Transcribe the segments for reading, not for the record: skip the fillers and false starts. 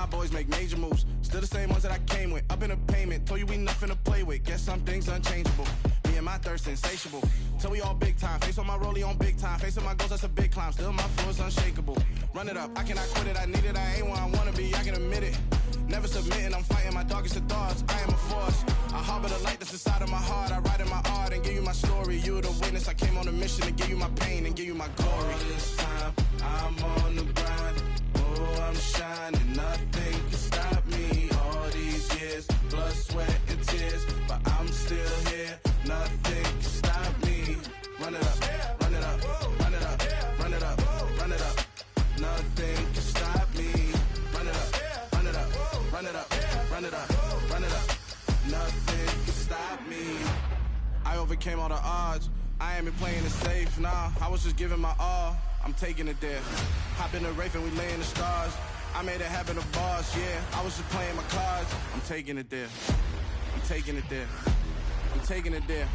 my boys make major moves. Still the same ones that I came with. Up in a payment, told you we nothing to play with. Guess some things unchangeable. Me and my thirst insatiable. Till we all big time. Face on my rollie on big time. Face on my goals, that's a big climb. Still my flow is unshakable. Run it up, I cannot quit it. I need it, I ain't where I wanna be, I can admit it. Never submitting, I'm fighting my darkest of thoughts. I am a force. I harbor the light that's inside of my heart. I write in my art and give you my story. You the witness, I came on a mission to give you my pain and give you my glory. All this time, I'm on the grind. Oh, I'm shining, nothing can stop me. All these years, blood, sweat, and tears, but I'm still here. Nothing can stop me. Run it up, run it up, run it up, run it up, run it up. Nothing can stop me. Run it up, run it up, run it up, run it up, run it up. Nothing can stop me. I overcame all the odds. I ain't been playing it safe, nah. I was just giving my all. I'm taking it there. Hop in the Wraith and we lay in the stars. I made it happen to boss, yeah. I was just playing my cards. I'm taking it there. I'm taking it there. I'm taking it there.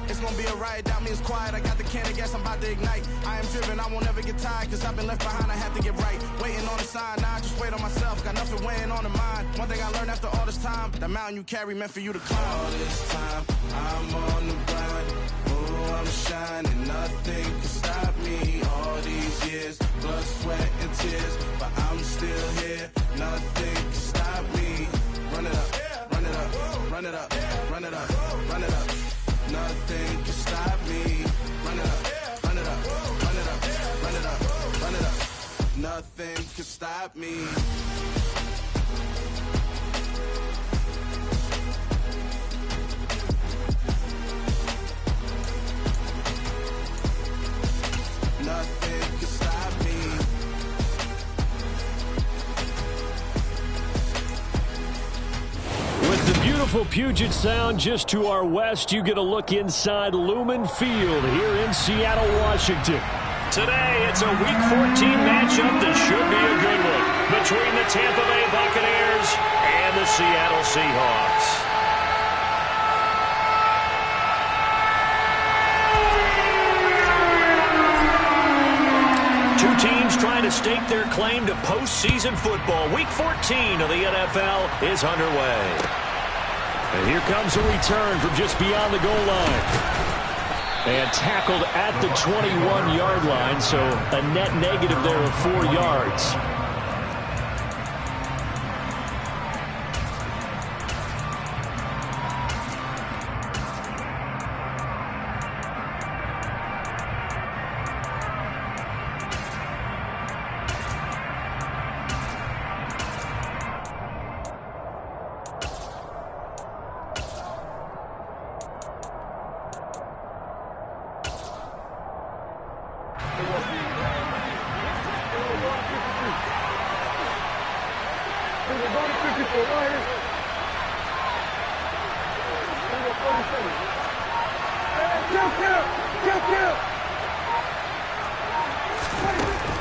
It's gonna be a riot, doubt me it's quiet. I got the can of gas, I'm about to ignite. I am driven, I won't ever get tired, cause I've been left behind, I have to get right. Waiting on a sign, now I just wait on myself. Got nothing weighing on the mind. One thing I learned after all this time, that mountain you carry meant for you to climb. All this time, I'm on the grind. Oh, I'm shining, nothing can stop me. All these years, blood, sweat, and tears, but I'm still here. Nothing can stop me. Run it up, run it up, run it up, run it up, run it up. Nothing can stop me. Run it up, run it up, run it up, run it up, run it up. Nothing can stop me. Nothing can stop me. With the beautiful Puget Sound just to our west, you get a look inside Lumen Field here in Seattle, Washington. Today, it's a Week 14 matchup that should be a good one between the Tampa Bay Buccaneers and the Seattle Seahawks. Two teams trying to stake their claim to postseason football. Week 14 of the NFL is underway. And here comes a return from just beyond the goal line. And tackled at the 21-yard line, so a net negative there of 4 yards.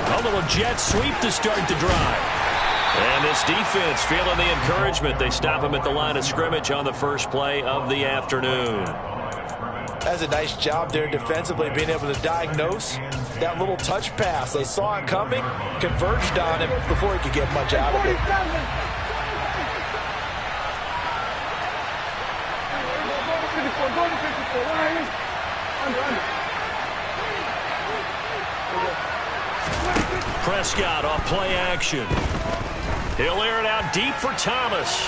A little jet sweep to start the drive. And this defense feeling the encouragement. They stop him at the line of scrimmage on the first play of the afternoon. That's a nice job there defensively, being able to diagnose that little touch pass. They saw it coming, converged on him before he could get much out of it. Prescott off play action. He'll air it out deep for Thomas.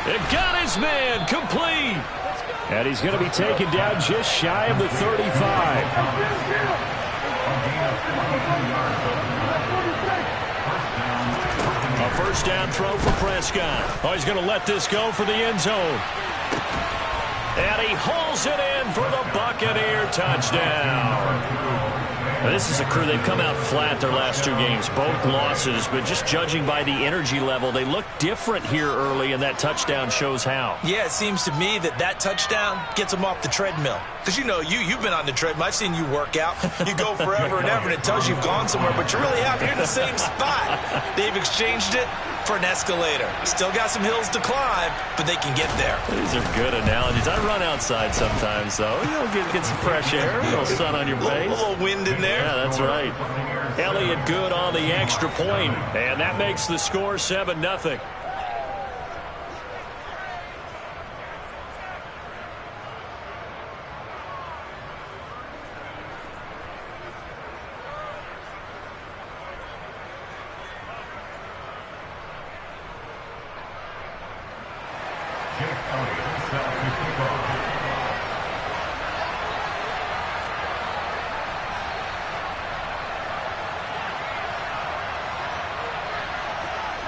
It got his man complete. And he's going to be taken down just shy of the 35. A first down throw for Prescott. Oh, he's going to let this go for the end zone. And he hauls it in for the Buccaneer touchdown. This is a crew, they've come out flat their last two games, both losses, but just judging by the energy level, they look different here early, and that touchdown shows how. Yeah, it seems to me that touchdown gets them off the treadmill. Because, you know, you've been on the treadmill. I've seen you work out. You go forever and ever, and it tells you you've gone somewhere, but you really have. You're in the same spot. They've exchanged it. for an escalator. Still got some hills to climb, but they can get there. These are good analogies. I run outside sometimes, though. Get some fresh air, a little sun on your face. A little wind in there. Yeah, that's right. Elliott good on the extra point, and that makes the score 7-0.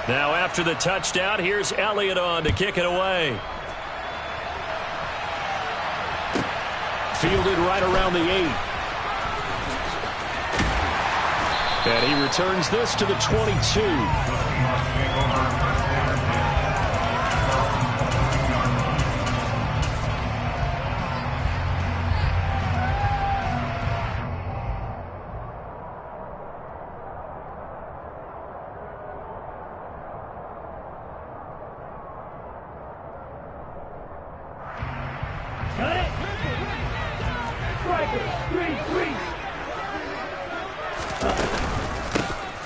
Now after the touchdown, here's Elliott on to kick it away. Fielded right around the 8. And he returns this to the 22.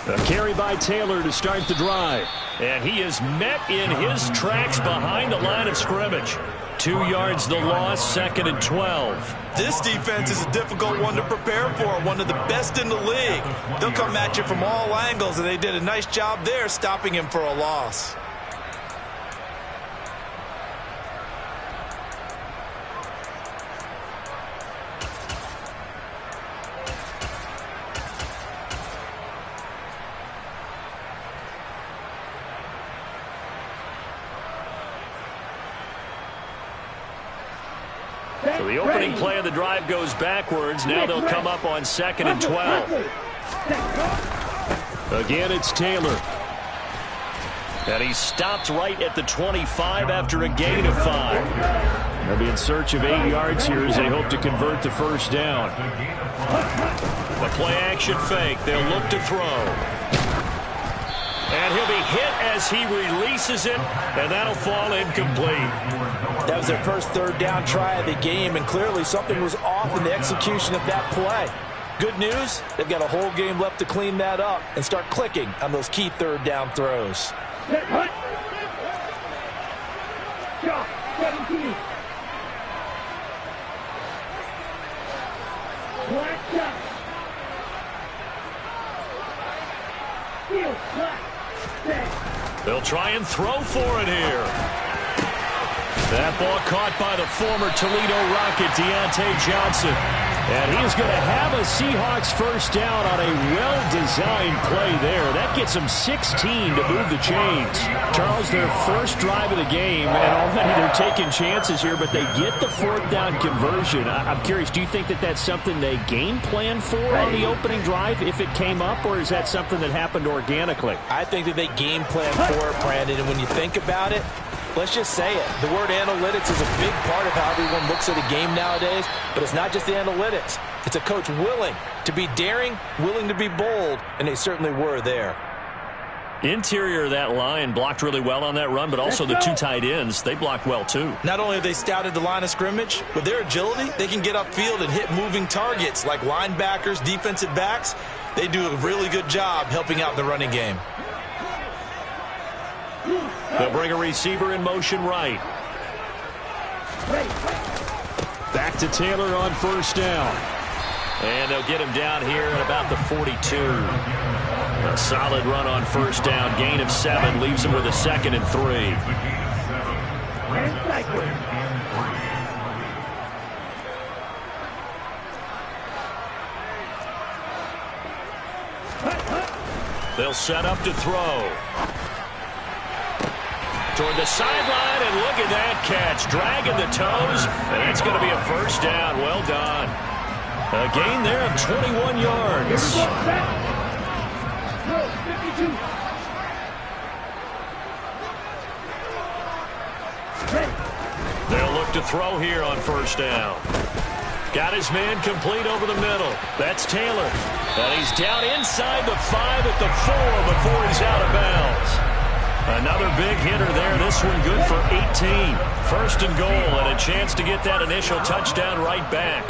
A carry by Taylor to start the drive. And he is met in his tracks behind the line of scrimmage. 2 yards the loss, 2nd and 12. This defense is a difficult one to prepare for, one of the best in the league. They'll come at you from all angles, and they did a nice job there stopping him for a loss. So the opening play of the drive goes backwards. Now they'll come up on 2nd and 12. Again, it's Taylor. And he stopped right at the 25 after a gain of 5. They'll be in search of 8 yards here as they hope to convert the first down. The play-action fake. They'll look to throw. And he'll be hit as he releases it, and that'll fall incomplete. That was their first 3rd down try of the game, and clearly something was off in the execution of that play. Good news, they've got a whole game left to clean that up and start clicking on those key 3rd down throws. They'll try and throw for it here. That ball caught by the former Toledo Rocket, Deontay Johnson. And he is going to have a Seahawks first down on a well-designed play there. That gets them 16 to move the chains. Charles, their first drive of the game, and already they're taking chances here, but they get the 4th down conversion. I'm curious, do you think that that's something they game plan for on the opening drive if it came up, or is that something that happened organically? I think that they game plan for it, Brandon, and when you think about it, let's just say it. The word analytics is a big part of how everyone looks at a game nowadays, but it's not just the analytics. It's a coach willing to be daring, willing to be bold, and they certainly were there. Interior of that line blocked really well on that run, but also the 2 tight ends, they blocked well too. Not only have they scouted the line of scrimmage, with their agility, they can get upfield and hit moving targets like linebackers, defensive backs. They do a really good job helping out the running game. They'll bring a receiver in motion right. Back to Taylor on first down. And they'll get him down here at about the 42. A solid run on first down. Gain of 7 leaves him with a 2nd and 3. They'll set up to throw. Toward the sideline, and look at that catch. Dragging the toes, and it's going to be a first down. Well done. A gain there of 21 yards. They'll look to throw here on first down. Got his man complete over the middle. That's Taylor. And he's down inside the 5 at the 4 before he's out of bounds. Another big hitter there. This one good for 18. First and goal, and a chance to get that initial touchdown right back.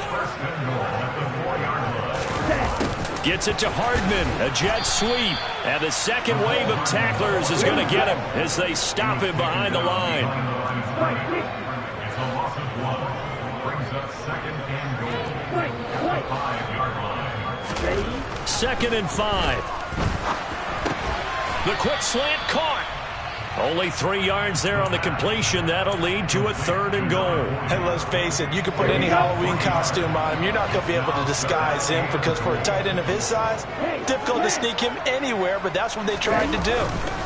Gets it to Hardman. A jet sweep. And the second wave of tacklers is going to get him as they stop him behind the line. Second and 5. The quick slant caught. Only 3 yards there on the completion. That'll lead to a third and goal. And let's face it, you can put any Halloween costume on him. You're not going to be able to disguise him because for a tight end of his size, difficult to sneak him anywhere, but that's what they tried to do.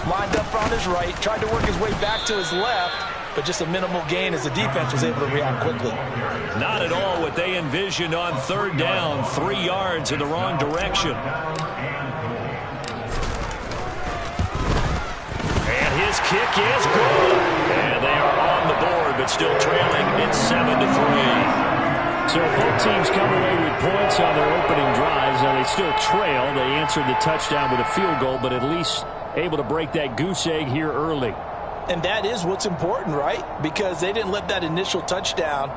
Lined up on his right, tried to work his way back to his left, but just a minimal gain as the defense was able to react quickly. Not at all what they envisioned on third down. 3 yards in the wrong direction. And his kick is good. And they are on the board, but still trailing. It's 7-3. So both teams come away with points on their opening drives. Now they still trail. They answered the touchdown with a field goal, but at least able to break that goose egg here early. And that is what's important, right? Because they didn't let that initial touchdown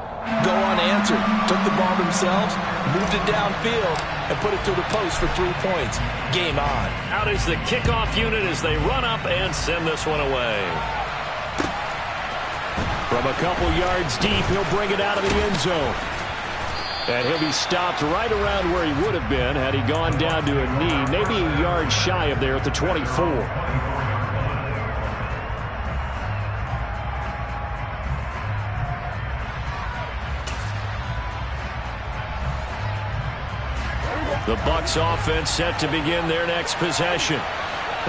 go unanswered. Took the ball themselves, moved it downfield, and put it through the post for 3 points. Game on. Out is the kickoff unit as they run up and send this one away. From a couple yards deep, he'll bring it out of the end zone. And he'll be stopped right around where he would have been had he gone down to a knee, maybe a yard shy of there at the 24. The Bucs offense set to begin their next possession.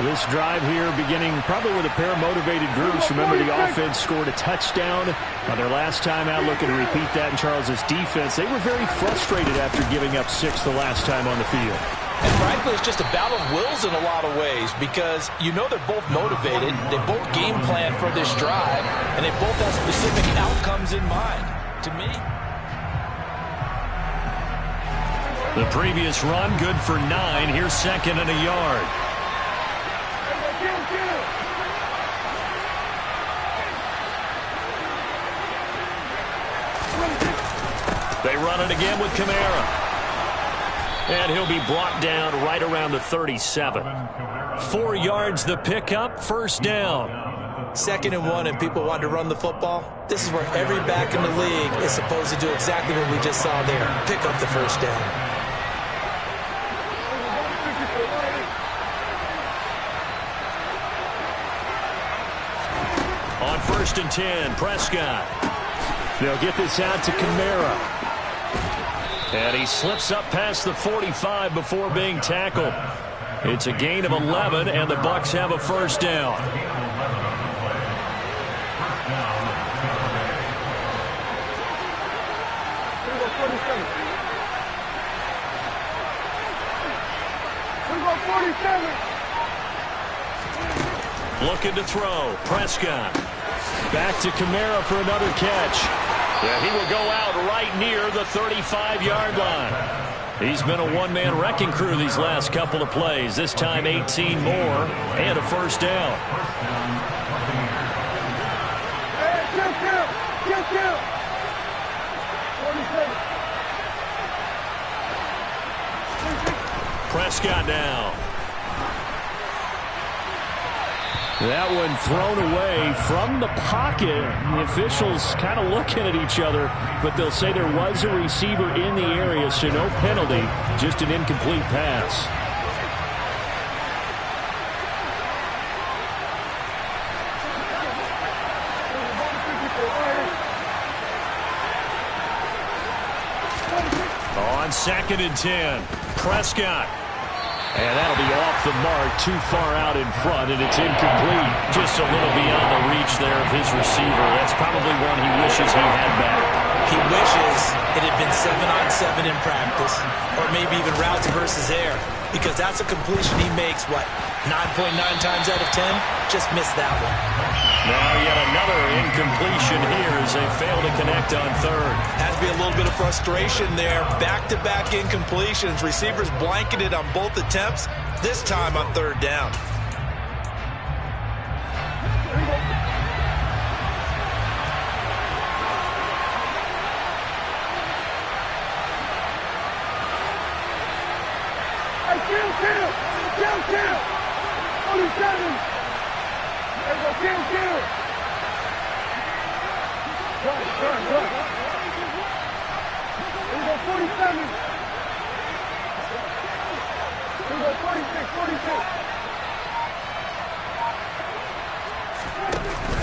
This drive here beginning probably with a pair of motivated groups. Remember, the offense scored a touchdown on their last time out, looking to repeat that in Charles's defense. They were very frustrated after giving up 6 the last time on the field. And frankly, it's just a battle of wills in a lot of ways because you know they're both motivated. They both game plan for this drive, and they both have specific outcomes in mind. To me, the previous run, good for 9. Here's second and a yard. They run it again with Kamara. And he'll be brought down right around the 37. 4 yards the pickup, first down. 2nd and 1 and people want to run the football. This is where every back in the league is supposed to do exactly what we just saw there. Pick up the first down. On 1st and 10, Prescott. They'll get this out to Kamara. And he slips up past the 45 before being tackled. It's a gain of 11, and the Bucs have a first down. Looking to throw. Prescott. Back to Kamara for another catch. Yeah, he will go out right near the 35-yard line. He's been a one-man wrecking crew these last couple of plays. This time 18 more and a first down. Prescott now. That one thrown away from the pocket. The officials kind of looking at each other, but they'll say there was a receiver in the area, so no penalty, just an incomplete pass. On 2nd and 10, Prescott. And that'll be off the mark, too far out in front, and it's incomplete. Just a little beyond the reach there of his receiver. That's probably one he wishes he had back. He wishes it had been 7-on-7 in practice, or maybe even routes versus air, because that's a completion he makes, 9.9 times out of 10? Just missed that one. Now yet another incompletion here as they fail to connect on third. Has to be a little bit of frustration there. Back-to-back incompletions. Receivers blanketed on both attempts, this time on third down.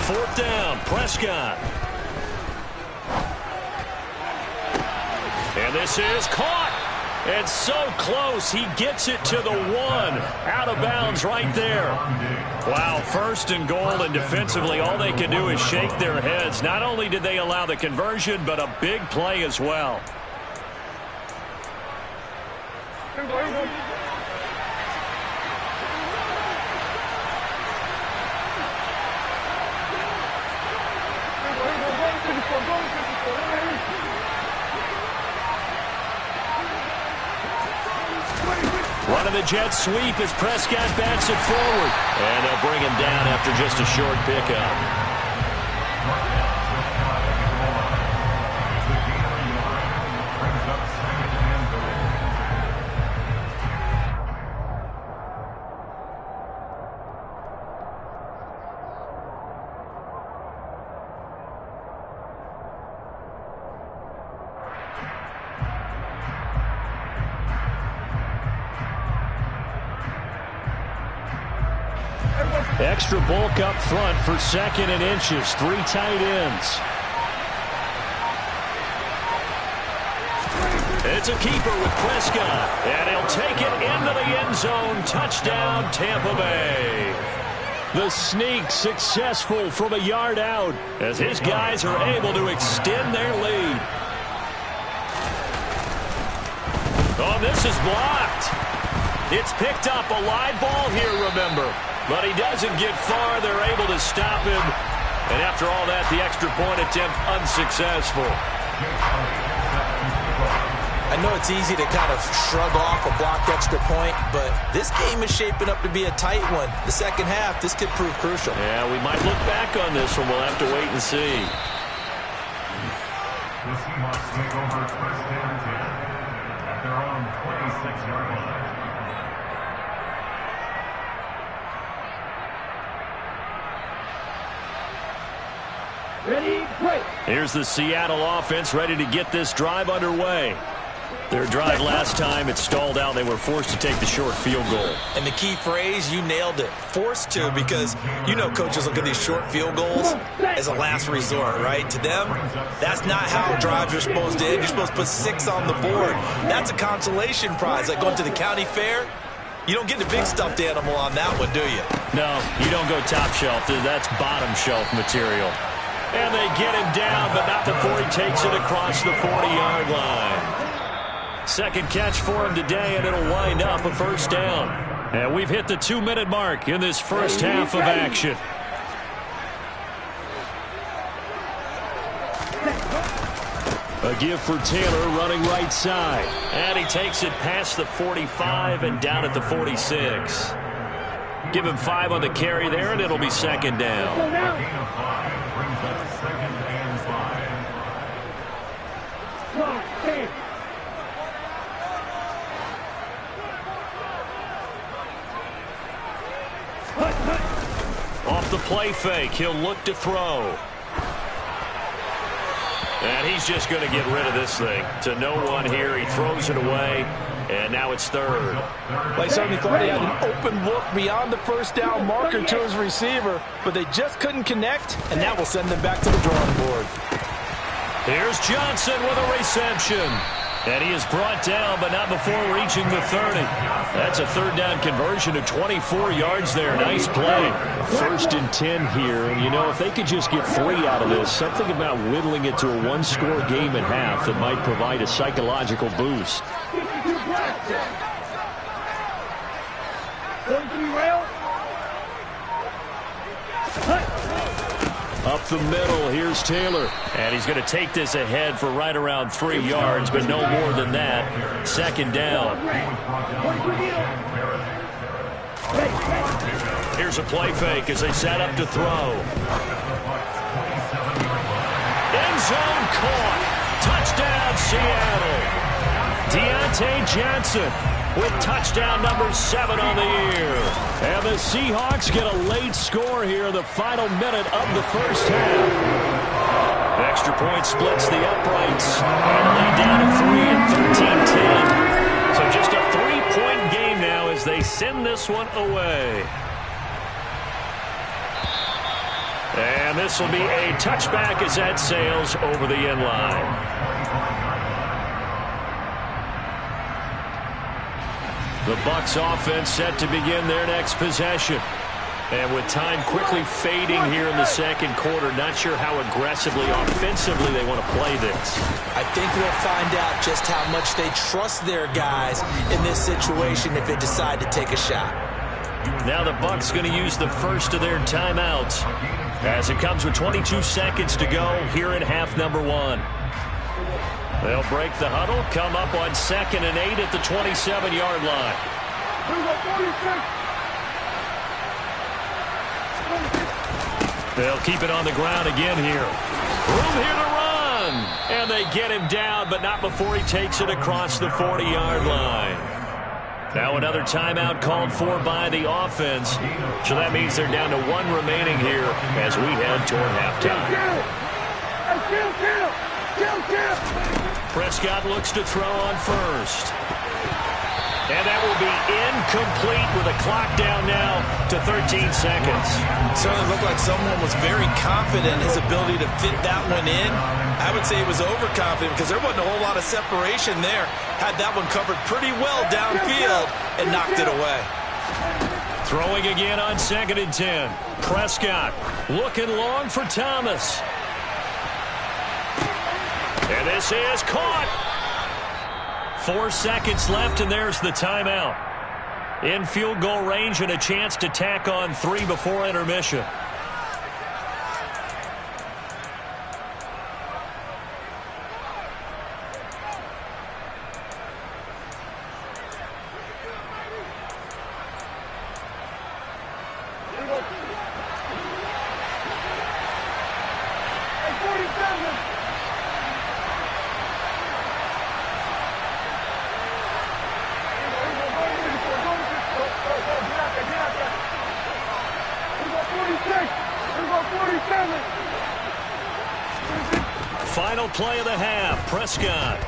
Fourth down, Prescott. And this is caught. And so close, he gets it to the 1. Out of bounds right there. Wow, first and goal, and defensively all they can do is shake their heads. Not only did they allow the conversion, but a big play as well. Running the jet sweep as Prescott backs it forward. And they'll bring him down after just a short pickup. Extra bulk up front for 2nd and inches. 3 tight ends. It's a keeper with Prescott. And he'll take it into the end zone. Touchdown, Tampa Bay. The sneak successful from a yard out as his guys are able to extend their lead. Oh, this is blocked. It's picked up a live ball here, remember. But he doesn't get far. They're able to stop him. And after all that, the extra point attempt unsuccessful. I know it's easy to kind of shrug off a blocked extra point, but this game is shaping up to be a tight one. The second half, this could prove crucial. Yeah, we might look back on this one. We'll have to wait and see. The Seahawks take over first and 10 at their own 26-yard line. Ready, play. Here's the Seattle offense ready to get this drive underway. Their drive last time, it stalled out. They were forced to take the short field goal. And the key phrase, you nailed it. Forced to, because you know coaches look at these short field goals as a last resort, right? To them, that's not how drives are supposed to end. You're supposed to put 6 on the board. That's a consolation prize. Like going to the county fair, you don't get the big stuffed animal on that one, do you? No, you don't go top shelf. That's bottom shelf material. And they get him down, but not before he takes it across the 40-yard line. Second catch for him today, and it'll wind up a first down. And we've hit the 2-minute mark in this first half of action. A give for Taylor running right side. And he takes it past the 45 and down at the 46. Give him 5 on the carry there, and it'll be second down. Off the play fake, he'll look to throw. And he's just going to get rid of this thing. To no one here, he throws it away, and now it's third. They certainly thought he had an open look beyond the first down marker to his receiver, but they just couldn't connect, and that will send them back to the drawing board. Here's Johnson with a reception. And he is brought down, but not before reaching the 30. That's a third down conversion of 24 yards there. Nice play. First and 10 here, and you know, if they could just get 3 out of this, something about whittling it to a 1-score game at half that might provide a psychological boost. Up the middle, here's Taylor. And he's going to take this ahead for right around 3 yards, but no more than that. Second down. Here's a play fake as they set up to throw. End zone caught. Touchdown, Seattle. Deontay Johnson with touchdown number 7 on the year. And the Seahawks get a late score here in the final minute of the first half. Extra point splits the uprights. And lead down to 3 at 13-10. So just a 3-point game now as they send this one away. And this will be a touchback as that sails over the end line. The Bucs offense set to begin their next possession. And with time quickly fading here in the second quarter, not sure how aggressively, offensively they want to play this. I think we'll find out just how much they trust their guys in this situation if they decide to take a shot. Now the Bucs going to use the first of their timeouts as it comes with 22 seconds to go here in half number 1. They'll break the huddle, come up on 2nd and 8 at the 27-yard line. They'll keep it on the ground again here. Room here to run. And they get him down, but not before he takes it across the 40-yard line. Now another timeout called for by the offense. So that means they're down to 1 remaining here as we head toward halftime. Prescott looks to throw on first. And that will be incomplete with a clock down now to 13 seconds. Certainly looked like someone was very confident in his ability to fit that one in. I would say he was overconfident because there wasn't a whole lot of separation there. Had that one covered pretty well downfield and knocked it away. Throwing again on 2nd and 10. Prescott looking long for Thomas. And this is caught. 4 seconds left, and there's the timeout. In field goal range and a chance to tack on 3 before intermission. Final play of the half, Prescott.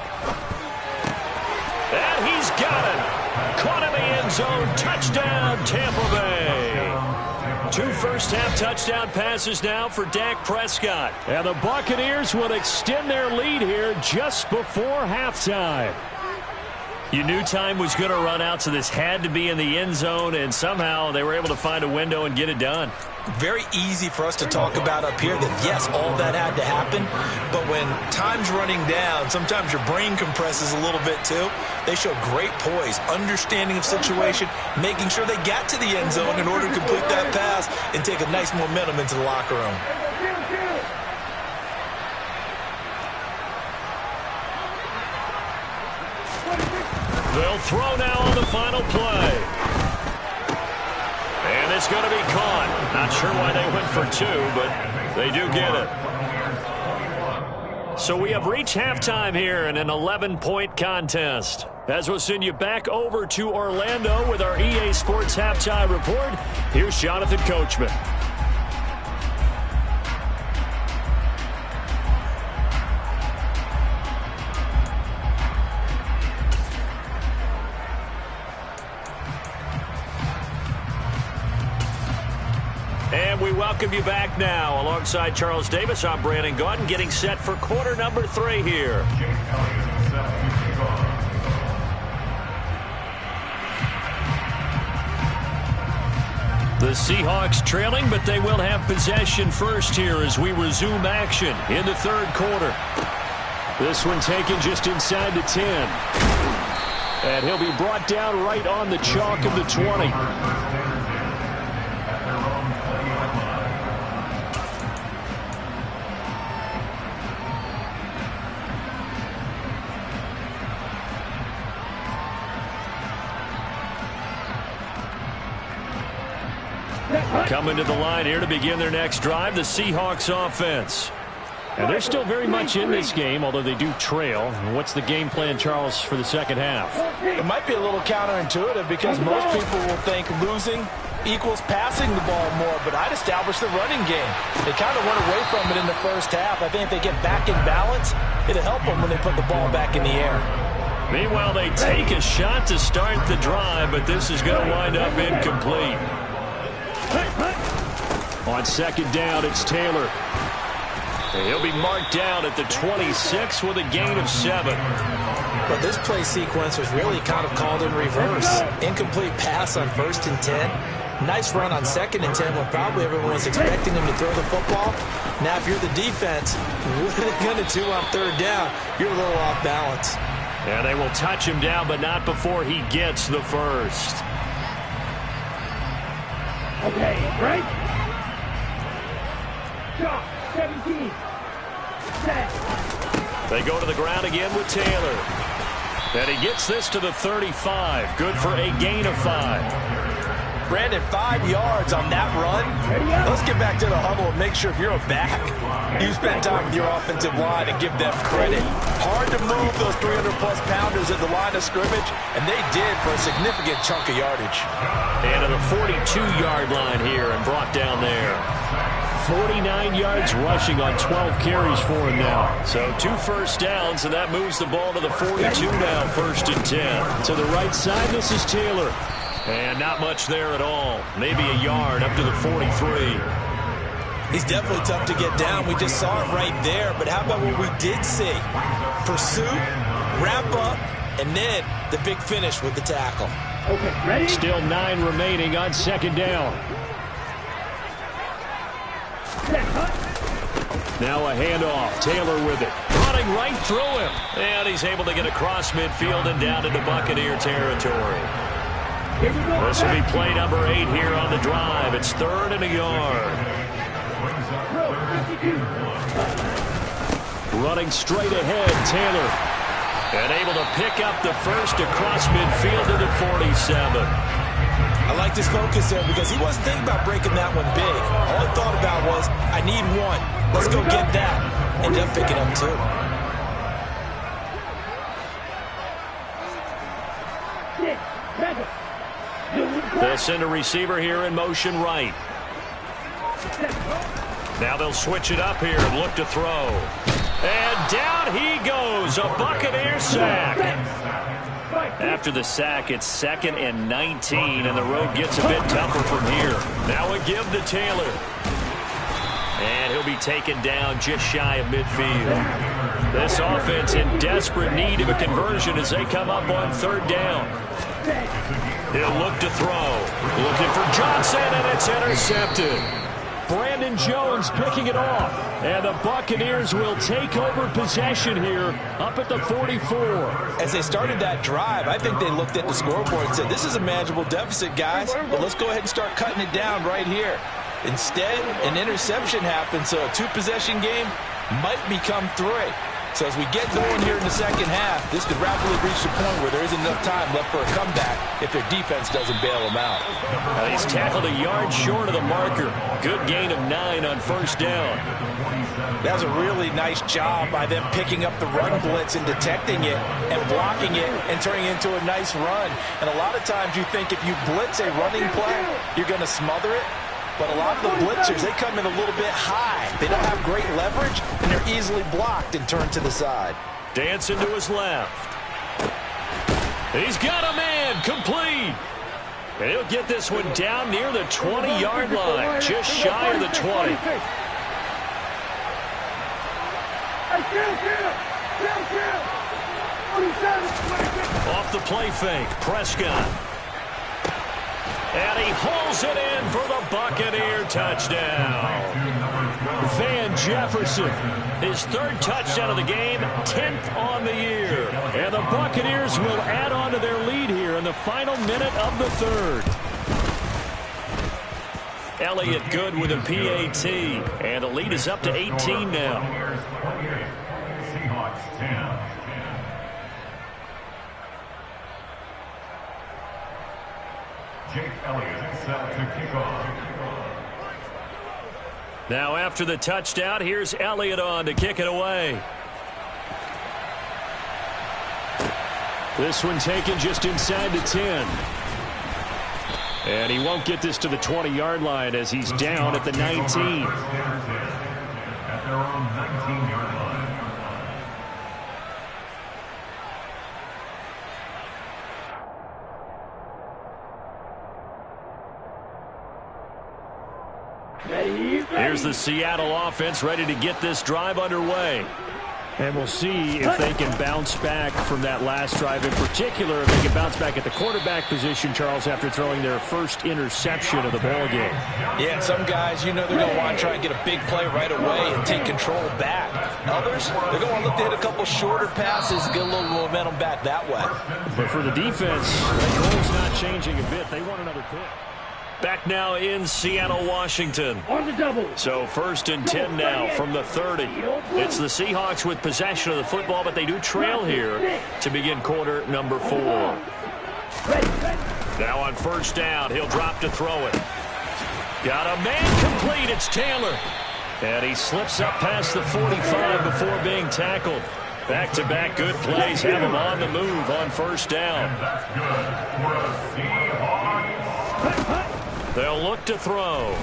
And he's got it. Caught in the end zone. Touchdown, Tampa Bay. 2 first-half touchdown passes now for Dak Prescott. And the Buccaneers will extend their lead here just before halftime. You knew time was going to run out, so this had to be in the end zone, and somehow they were able to find a window and get it done. Very easy for us to talk about up here that, yes, all that had to happen, but when time's running down, sometimes your brain compresses a little bit too. They showed great poise, understanding of situation, making sure they got to the end zone in order to complete that pass and take a nice momentum into the locker room. They'll throw now on the final play. And it's going to be caught. Not sure why they went for 2, but they do get it. So we have reached halftime here in an 11-point contest. As we'll send you back over to Orlando with our EA Sports Halftime Report, here's Jonathan Coachman. And we welcome you back now. Alongside Charles Davis, I'm Brandon Gaudin, getting set for quarter number 3 here. The Seahawks trailing, but they will have possession first here as we resume action in the third quarter. This one taken just inside the 10. And he'll be brought down right on the chalk of the 20. Coming to the line here to begin their next drive, the Seahawks offense. And they're still very much in this game, although they do trail. What's the game plan, Charles, for the second half? It might be a little counterintuitive because most people will think losing equals passing the ball more, but I'd establish the running game. They kind of went away from it in the first half. I think if they get back in balance, it'll help them when they put the ball back in the air. Meanwhile, they take a shot to start the drive, but this is going to wind up incomplete. On second down, it's Taylor. He'll be marked down at the 26 with a gain of 7. But this play sequence was really kind of called in reverse. Incomplete pass on 1st and 10. Nice run on 2nd and 10 when probably everyone was expecting him to throw the football. Now, if you're the defense, what are they going to do on 3rd down? You're a little off balance. And they will touch him down, but not before he gets the first. Okay, right? Shot, 17. Set. They go to the ground again with Taylor. And he gets this to the 35. Good for a gain of 5. Brandon, 5 yards on that run. Let's get back to the huddle and make sure if you're a back, you spend time with your offensive line and give them credit. Hard to move those 300-plus pounders at the line of scrimmage, and they did for a significant chunk of yardage. And to the 42-yard line here and brought down there. 49 yards rushing on 12 carries for him now. So 2 first downs, and that moves the ball to the 42 now, 1st and 10. To the right side, this is Taylor. And not much there at all. Maybe a yard up to the 43. He's definitely tough to get down. We just saw it right there. But how about what we did see? Pursuit, wrap up, and then the big finish with the tackle. Okay, ready? Still 9 remaining on second down. Now a handoff. Taylor with it. Running right through him. And he's able to get across midfield and down into Buccaneer territory. This will be play number 8 here on the drive. It's 3rd and a yard. Running straight ahead, Taylor. And able to pick up the first across midfield to the 47. I like this focus there because he wasn't thinking about breaking that one big. All he thought about was, I need 1. Let's go get that. Ended up picking up 2. They'll send a receiver here in motion right. Now they'll switch it up here and look to throw. And down he goes. A Buccaneer sack. After the sack, it's 2nd and 19, and the road gets a bit tougher from here. Now a give to Taylor. And he'll be taken down just shy of midfield. This offense in desperate need of a conversion as they come up on 3rd down. He'll look to throw. Looking for Johnson, and it's intercepted. Brandon Jones picking it off. And the Buccaneers will take over possession here up at the 44. As they started that drive, I think they looked at the scoreboard and said, this is a manageable deficit, guys, but let's go ahead and start cutting it down right here. Instead, an interception happened, so a 2-possession game might become 3. So as we get going here in the second half, this could rapidly reach the point where there isn't enough time left for a comeback if their defense doesn't bail them out. He's tackled a yard short of the marker. Good gain of 9 on 1st down. That was a really nice job by them picking up the run blitz and detecting it and blocking it and turning it into a nice run. And a lot of times you think if you blitz a running play, you're going to smother it. But a lot of the blitzers, they come in a little bit high. They don't have great leverage, and they're easily blocked and turned to the side. Dancing to his left. He's got a man, complete. And he'll get this one down near the 20-yard line, just shy of the 20. Off the play fake, Prescott. And he hauls it in for the Buccaneer touchdown. Van Jefferson. His 3rd touchdown of the game, 10th on the year. And the Buccaneers will add on to their lead here in the final minute of the 3rd. Elliott good with a PAT. And the lead is up to 18 now. Seahawks 10. Jake Elliott set to kick off. Now after the touchdown, here's Elliott on to kick it away. This one taken just inside the 10. And he won't get this to the 20-yard line as he's down at the 19. At their own 19-yard line. Here's the Seattle offense ready to get this drive underway. And we'll see if they can bounce back from that last drive. In particular, if they can bounce back at the quarterback position, Charles, after throwing their first interception of the ball game. Yeah, some guys, they're going to want to try and get a big play right away and take control back. Others, they're going to want to look to hit a couple shorter passes, get a little momentum back that way. But for the defense, that goal's not changing a bit. They want another pick. Back now in Seattle, Washington. On the double. So 1st and 10 now from the 30. It's the Seahawks with possession of the football, but they do trail here to begin quarter number 4. Now on first down, he'll drop to throw it. Got a man complete. It's Taylor. And he slips up past the 45 before being tackled. Back-to-back good plays have him on the move on first down. And that's good for a Seahawks. They'll look to throw.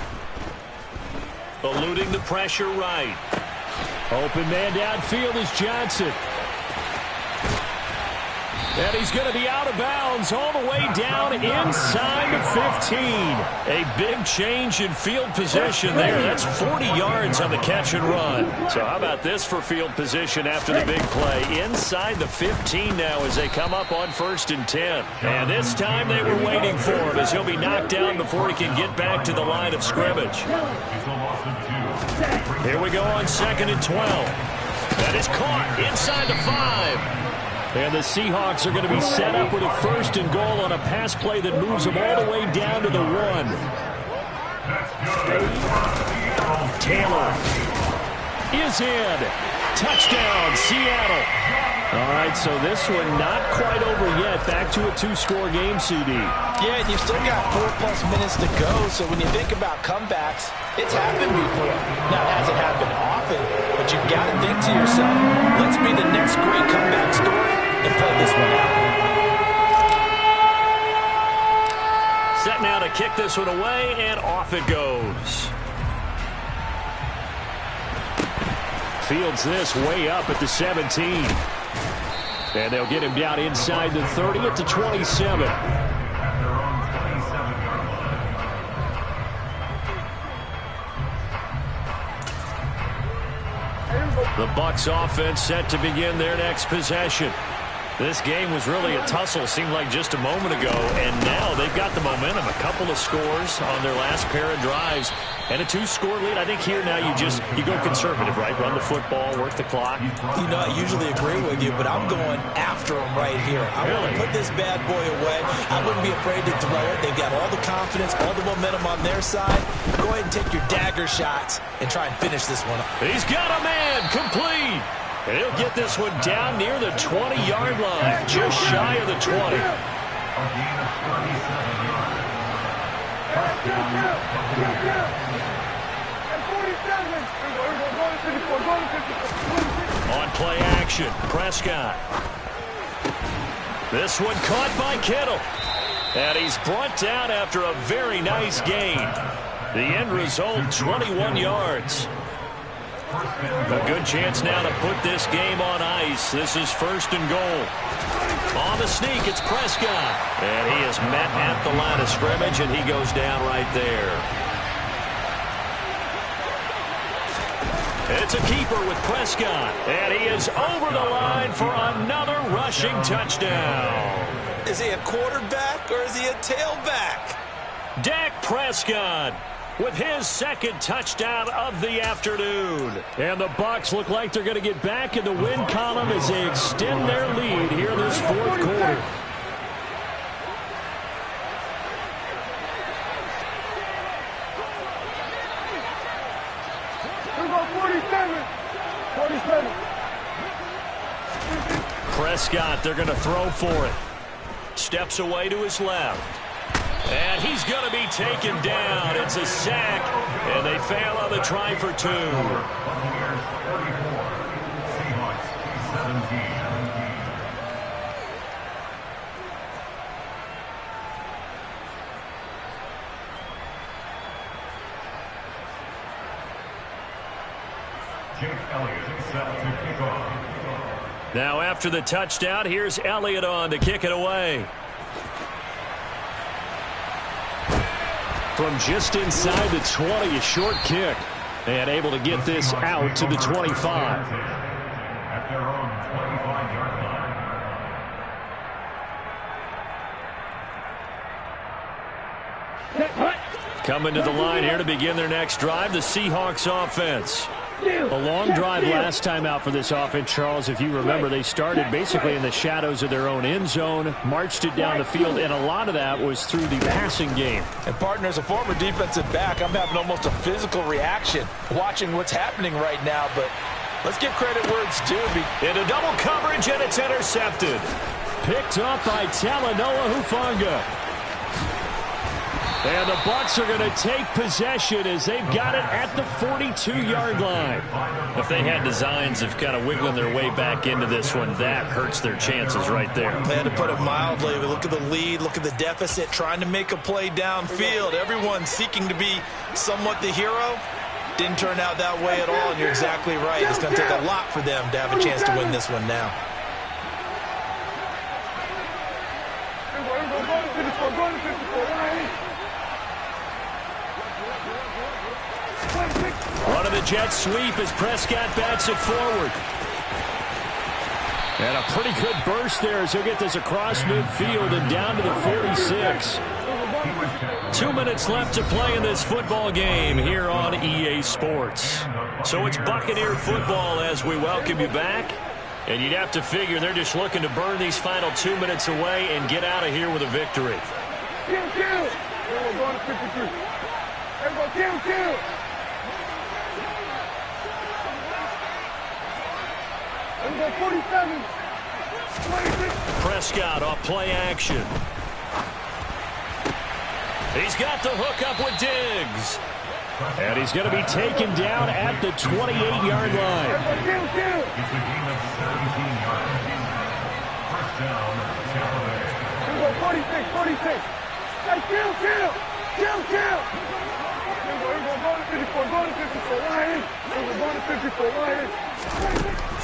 Eluding the pressure right. Open man downfield is Johnson. And he's going to be out of bounds all the way down inside the 15. A big change in field position there. That's 40 yards on the catch and run. So how about this for field position after the big play? Inside the 15 now as they come up on 1st and 10. And this time they were waiting for him as he'll be knocked down before he can get back to the line of scrimmage. Here we go on 2nd and 12. That is caught inside the 5. And the Seahawks are going to be set up with a 1st and goal on a pass play that moves them all the way down to the 1. Taylor is in. Touchdown, Seattle. All right, so this one not quite over yet. Back to a 2-score game, CD. Yeah, and you've still got 4+ minutes to go, so when you think about comebacks, it's happened before. Now, it hasn't happened often, but you've got to think to yourself, let's be the next great comeback story and play this one out. Set now to kick this one away, and off it goes. Fields this way up at the 17. And they'll get him down inside the 30 at the 27. The Bucs offense set to begin their next possession. This game was really a tussle, seemed like just a moment ago, and now they've got the momentum. A couple of scores on their last pair of drives, and a 2-score lead. I think here now you go conservative, right? Run the football, work the clock. I usually agree with you, but I'm going after them right here. I want to put this bad boy away. I wouldn't be afraid to throw it. They've got all the confidence, all the momentum on their side. Go ahead and take your dagger shots and try and finish this one up. He's got a man complete. And he'll get this one down near the 20-yard line, just shy of the 20. A gain of 37 yards. On play action, Prescott. This one caught by Kittle. And he's brought down after a very nice gain. The end result, 21 yards. A good chance now to put this game on ice. This is 1st and goal. On the sneak, it's Prescott. And he is met at the line of scrimmage, and he goes down right there. It's a keeper with Prescott. And he is over the line for another rushing touchdown. Is he a quarterback or is he a tailback? Dak Prescott with his 2nd touchdown of the afternoon. And the Bucs look like they're going to get back in the win column as they extend their lead here this 4th quarter. Prescott, they're going to throw for it. Steps away to his left. And he's going to be taken down. It's a sack, and they fail on the try for 2. Buccaneers 34, Seahawks 17. Jake Elliott set to kick off. Now after the touchdown, here's Elliott on to kick it away. From just inside the 20, a short kick. And able to get this out to the 25. At their own 25-yard line. Coming to the line here to begin their next drive, the Seahawks offense. A long drive last time out for this offense, Charles. If you remember, they started basically in the shadows of their own end zone, marched it down the field, and a lot of that was through the passing game. And, partner, as a former defensive back, I'm having almost a physical reaction watching what's happening right now. But let's give credit where it's due. Into double coverage, and it's intercepted. Picked up by Talanoa Hufanga. And the Bucs are going to take possession as they've got it at the 42-yard line. If they had designs of kind of wiggling their way back into this one, that hurts their chances right there. They had to put it mildly. Look at the lead, look at the deficit, trying to make a play downfield. Everyone seeking to be somewhat the hero. Didn't turn out that way at all, and you're exactly right. It's going to take a lot for them to have a chance to win this one now. Running the jet sweep as Prescott bats it forward. And a pretty good burst there as he'll get this across midfield and down to the 46. 2 minutes left to play in this football game here on EA Sports. So it's Buccaneer football as we welcome you back. And you'd have to figure they're just looking to burn these final 2 minutes away and get out of here with a victory. Prescott off play action. He's got the hook up with Diggs. And he's going to be taken down at the 28-yard line. It's a game of 17 yards. First down, Tampa Bay. 46. Hey, kill.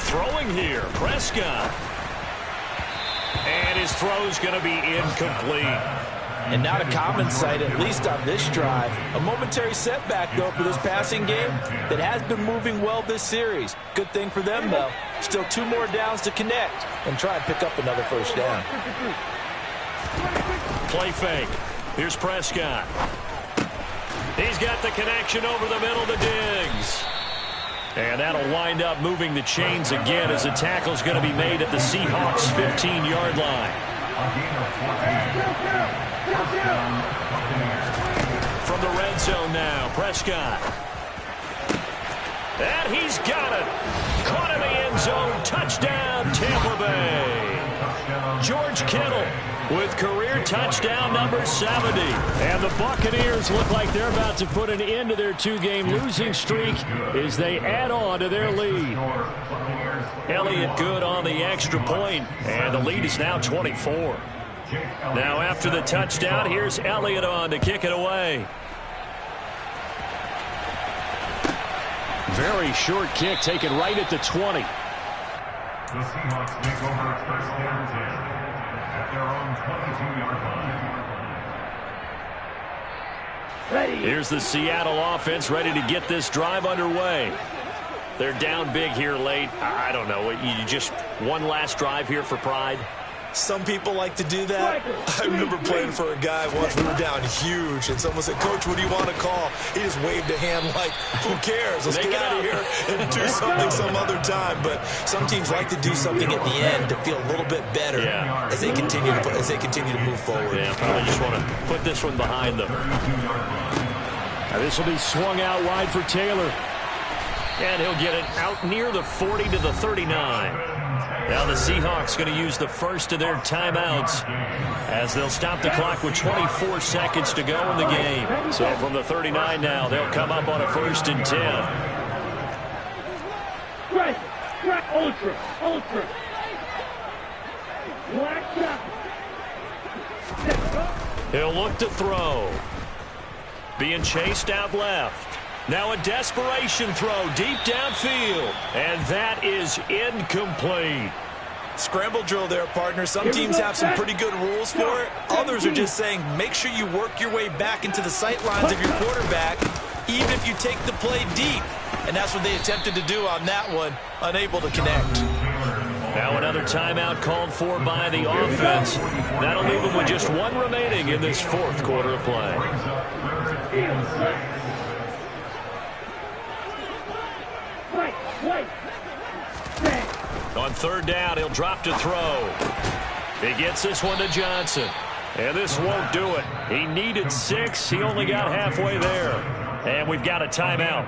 Throwing here, Prescott. And his throw's going to be incomplete. And not a common sight, at least on this drive. A momentary setback, though, for this passing game that has been moving well this series. Good thing for them, though. Still 2 more downs to connect and try and pick up another first down. Play fake. Here's Prescott. He's got the connection over the middle to Diggs. And that'll wind up moving the chains again as the tackle's going to be made at the Seahawks' 15-yard line. From the red zone now, Prescott. And he's got it. Caught in the end zone. Touchdown, Tampa Bay. George Kittle with career touchdown number 70. And the Buccaneers look like they're about to put an end to their 2-game losing streak as they add on to their lead. Elliott good on the extra point, and the lead is now 24. Now after the touchdown, here's Elliott on to kick it away. Very short kick taken right at the 20. The Seahawks take over first down 10 at their own 22-yard line. Ready. Here's the Seattle offense ready to get this drive underway. They're down big here late. I don't know. You just one last drive here for pride? Some people like to do that. I remember playing for a guy once. We were down huge, and someone said, "Coach, what do you want to call?" He just waved a hand like, who cares? Let's get out of here and do something some other time. But some teams like to do something at the end to feel a little bit better as they continue to move forward. Yeah, probably just want to put this one behind them. Now this will be swung out wide for Taylor. And he'll get it out near the 40 to the 39. Now the Seahawks going to use the first of their timeouts as they'll stop the clock with 24 seconds to go in the game. So from the 39 now, they'll come up on a 1st and 10. Ultra. He'll look to throw. Being chased out left. Now a desperation throw deep downfield. And that is incomplete. Scramble drill there, partner. Some teams have some pretty good rules for it. Others are just saying make sure you work your way back into the sight lines of your quarterback, even if you take the play deep. And that's what they attempted to do on that one, unable to connect. Now another timeout called for by the offense. That'll leave them with just one remaining in this 4th quarter of play. On 3rd down, he'll drop to throw. He gets this one to Johnson. And this won't do it. He needed 6. He only got halfway there. And we've got a timeout.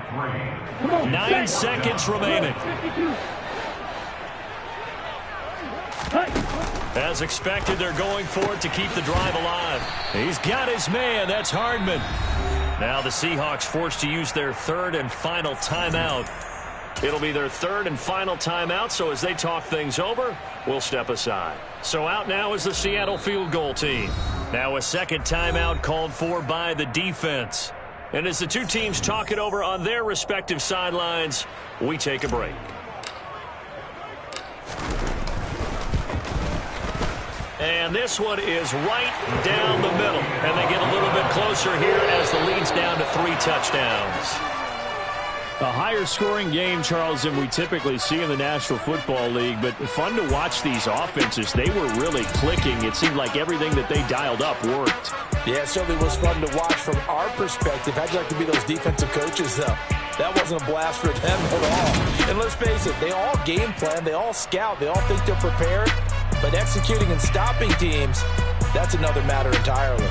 9 seconds remaining. As expected, they're going for it to keep the drive alive. He's got his man. That's Hardman. Now the Seahawks forced to use their 3rd and final timeout. It'll be their 3rd and final timeout, so as they talk things over, we'll step aside. So out now is the Seattle field goal team. Now a 2nd timeout called for by the defense. And as the two teams talk it over on their respective sidelines, we take a break. And this one is right down the middle. And they get a little bit closer here as the lead's down to 3 touchdowns. A higher scoring game, Charles, than we typically see in the National Football League, but fun to watch these offenses. They were really clicking. It seemed like everything that they dialed up worked. Yeah, it certainly was fun to watch from our perspective. How'd you like to be those defensive coaches, though? That wasn't a blast for them at all. And let's face it, they all game plan, they all scout, they all think they're prepared, but executing and stopping teams, that's another matter entirely.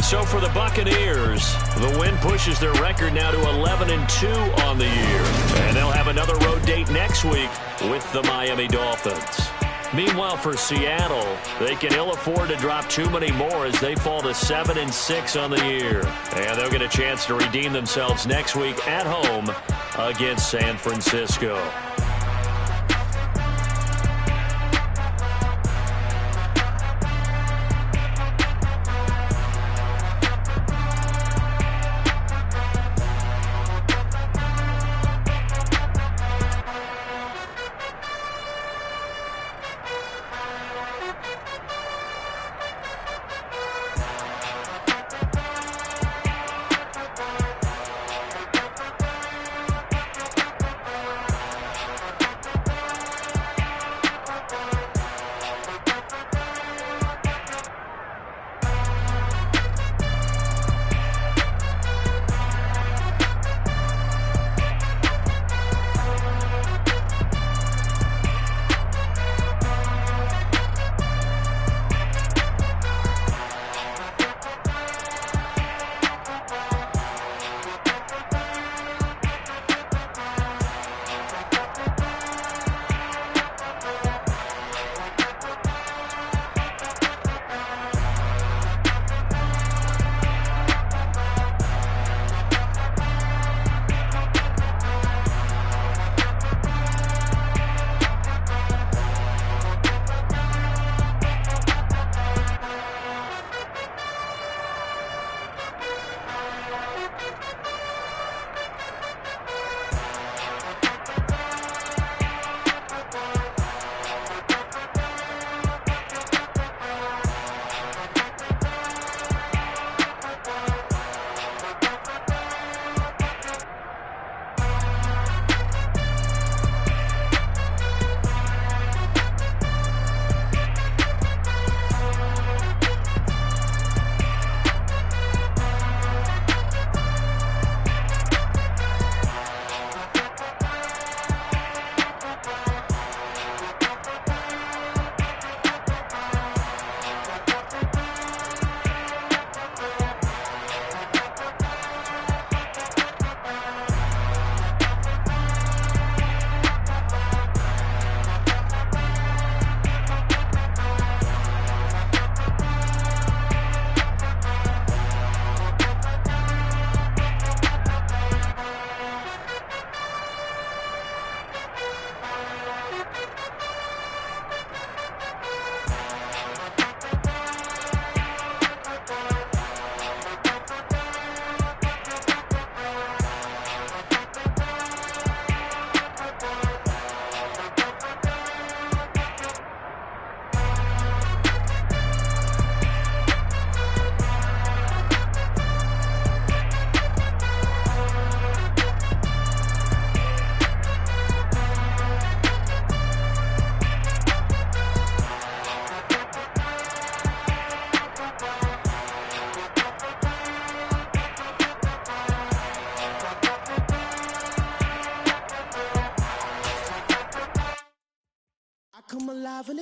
So for the Buccaneers, the win pushes their record now to 11-2 on the year. And they'll have another road date next week with the Miami Dolphins. Meanwhile, for Seattle, they can ill afford to drop too many more as they fall to 7-6 on the year. And they'll get a chance to redeem themselves next week at home against San Francisco.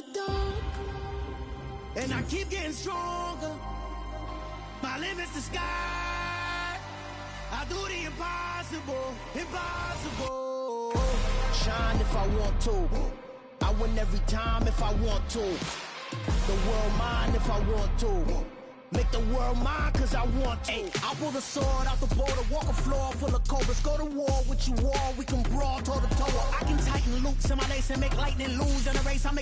the dark, and I keep getting stronger. My limit's the sky. I do the impossible, impossible. Shine if I want to. I win every time if I want to. The world mine if I want to. Make the world mine cause I want to. I pull the sword out the border, walk a floor full of cobras. Go to war with you all, we can brawl toe to toe. I can tighten loops in my lace and make lightning lose in a race. I make